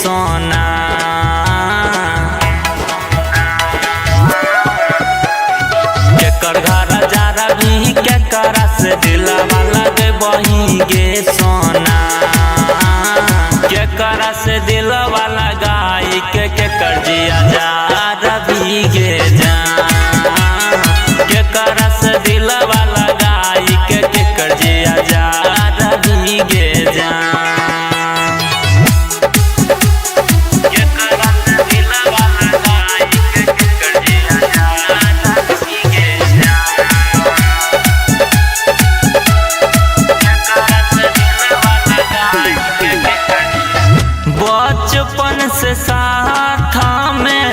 सोना। केकर घर जारा भी केकरा से दिलवा लगे बही गे सोना। केकरा से दिलवा लगाई के केकर जिया जारा भी गे जान। केकरा से दिलवा लगाई के केकर जिया जारा भी गे जान। बचपन से साथ में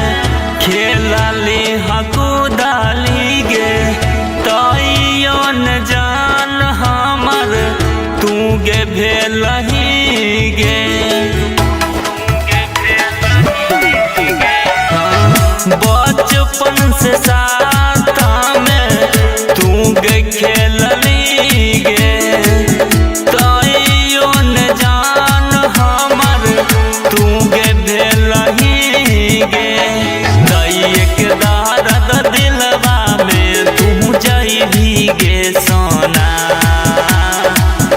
खेलली हकूदली गे तैयो न जान हमर तू गे भेलही गे। बचपन से साथ में तू गे खेलली गे तैयो न जान हमर तू गे भेलही गे। दैयक दर्द दिलवा में तू जइभी गे सोना।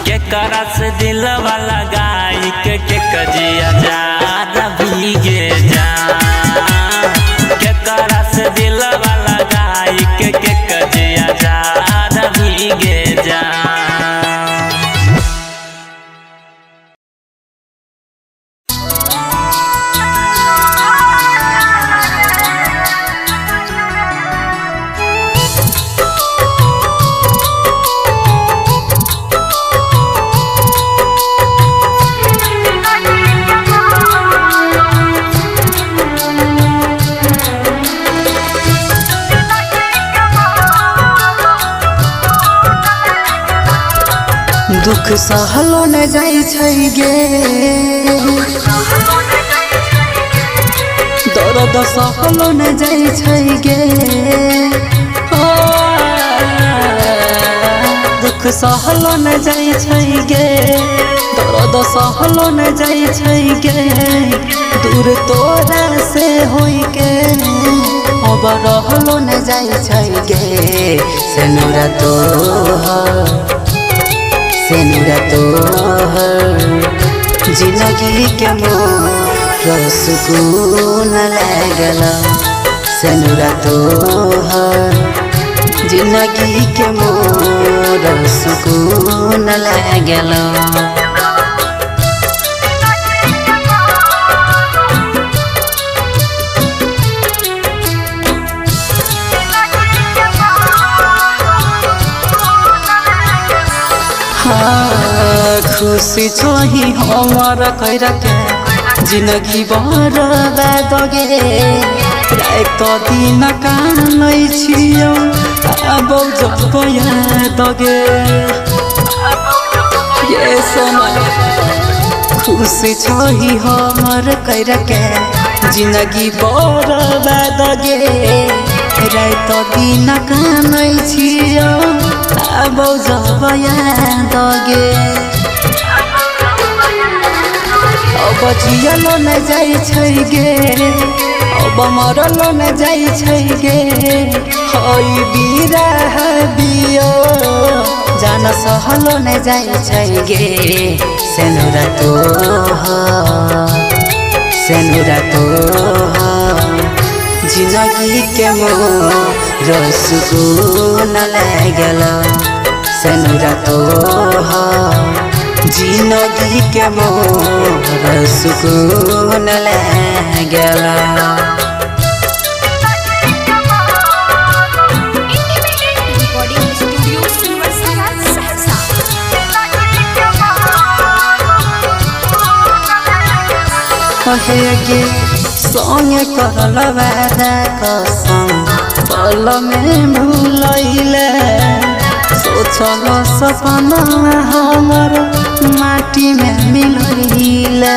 केकरा से दिलवा लगाई के कजिया जारा भी गे जान। केकरा से दिलवा लगाई के कजिया जारा भी गे जान। दुख सहलो न जाई छै गे दर्द सहलो न जाई छै गे। दुख सहलो न जाई छै गे दर्द सहलो न जाई छै गे। दूर तोरा से होई के अब रहलो न जाई छै गे। सेनुरा तोहर जिंदगी के मोर सुकून लागला। सेनुरा तोहर जिंदगी के मोर सुकून लागला। खुशी छोही हमार कैरा के जिंदगी बर्बाद गे। रात दिन कानै छियौ अब जब याद गे। ये सोना खुशी छोही हमार कैरा के जिंदगी बर्बाद गे। रात दिन कानै छियौ अब जब याद गे। अब जियलो न जाई छै गे अब मरलो न जाई छै गे। हई बिरह बियो जान सहलो न जाई छै गे। सेनुरा तोहर जिंदगी के मोर सुकून लागला। सेनुरा तोहर जिंदगी के मोर सुकून लागला। गे संगे करल वादा कसम पल में भूलैले। सोचल सपना हमर माटी में मिलैले।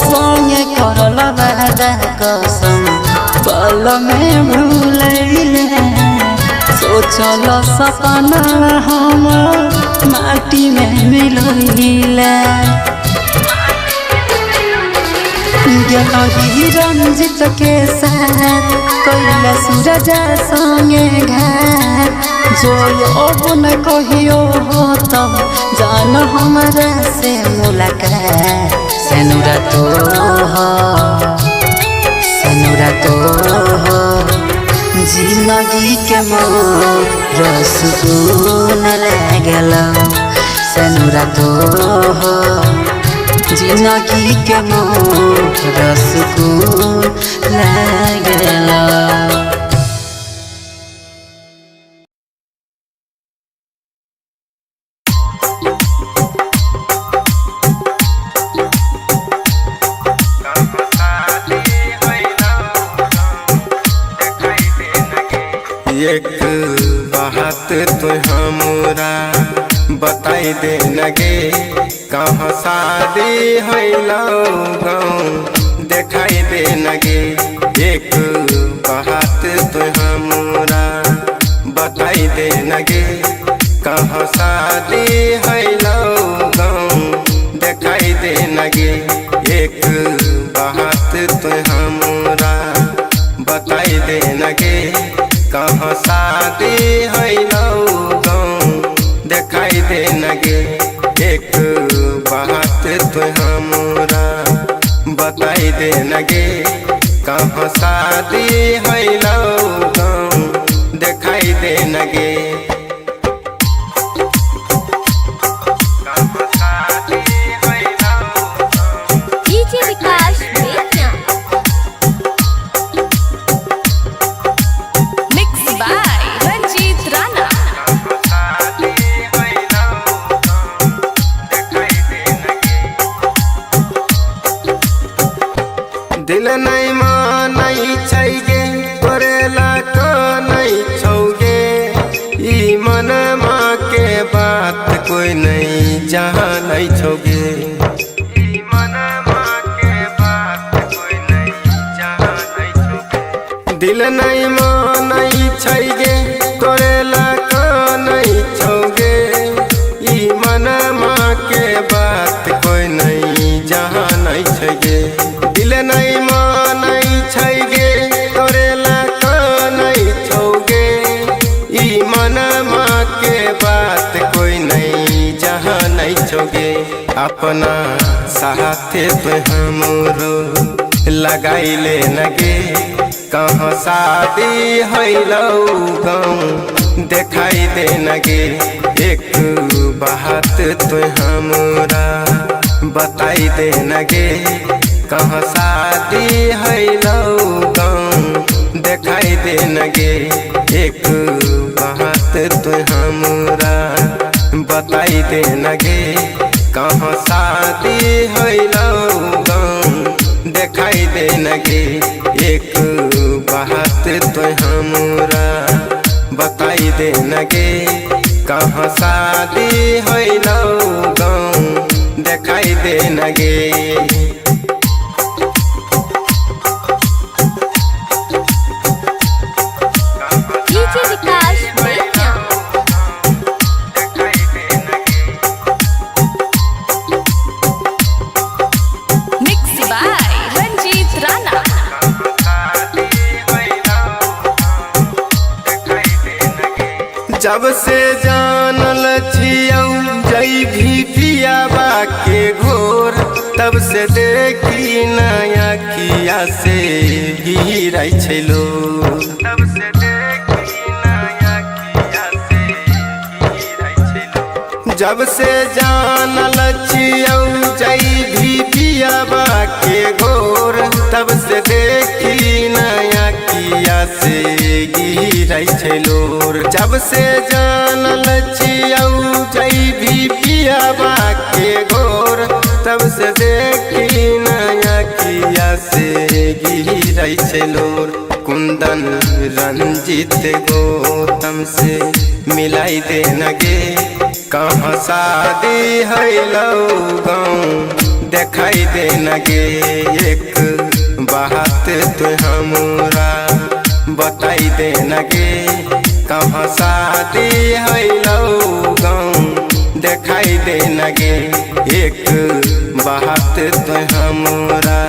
संगे करल वादा कसम पल में भूलैले। सोचल सपना हम माटी में मिलइले गेलही रंजित के साथ कैला सूरज संगे घाट जो अब न कहियो हो तब जान हमरा से मुलाकात सेनुरा तो हो जिंदगी के मोर सुकून लागल सेनुरा तो हो जिंदगी के मोर सुकून लागल। एक बात तो हमरा बताई दे लगे कहाँ शादी हैलो गाँव देखाई दे लगे। एक बात तो हमरा बताई दे लगे कहाँ शादी हैलो गाँव देखाई दे लगे। एक बात तो हमरा बताई दे लगे कहाँ शादी हैलो गाँव देखाई दे लगे। एक बात तो हमरा बताई दे लगे कहाँ शादी हैलो गाँव देखाई दे लगे। दिल नहीं मानई छैगे करेला का नहीं छौगे ई मन माँ के बात कोई नहीं जहाँ नहीं छौगे। ई मन माँ के बात कोई नहीं जहाँ नहीं छौगे। दिल नहीं मानई छैगे करेला का नहीं छौगे ई मन माँ के बात कोई नहीं जहाँ नहीं छौगे। दिल नहीं मानई छैगे तोरेला का नहीं छौगे ई मन माँ के बात कोई नहीं जहाँ नहीं छौगे। अपना साथे तो हमरो लगाई ले लगे कहाँ शादी हैलो गाँव देखाई दे लगे। एक बात तो हमरा बताई दे लगे कहाँ शादी हैलो गाँव देखाई दे लगे। एक बात तो हमरा बताई दे लगे कहाँ शादी हैलो गाँव देखाई दे लगे। एक बात तो हमरा बताई दे लगे कहाँ शादी हैलो गाँव देखाई दे लगे। जब से जानल छियौ जई भी पियाबा के घोर तब से देखी नया किया से गिरै छलो। तब से देखी नया किया से गिरै छलो। जब से जानल छियौ जई भी पियाबा के घोर तब से देखी नया किया से गिरै छलो। जब से जानल छियौ जई भी पियाबा के घोर तब से देखी नया किया से गिरै छलो। कुंदन रंजित गौतम से मिलाई दे लगे कहाँ शादी हैलो गाँव देखाई दे लगे। एक बात तो हमरा बताई दे लगे कहाँ शादी हैलौ गाँव देखाई दे नगे एक बात तो हमरा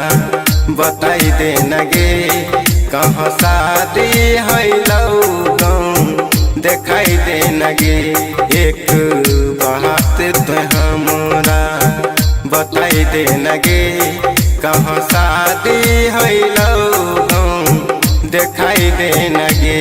बताई दे नगे कहाँ शादी हैलौ गाँव देखाई दे नगे एक बात तो हमरा बताई दे नगे कहाँ शादी हैलौ गाँव देखाई दे नगे।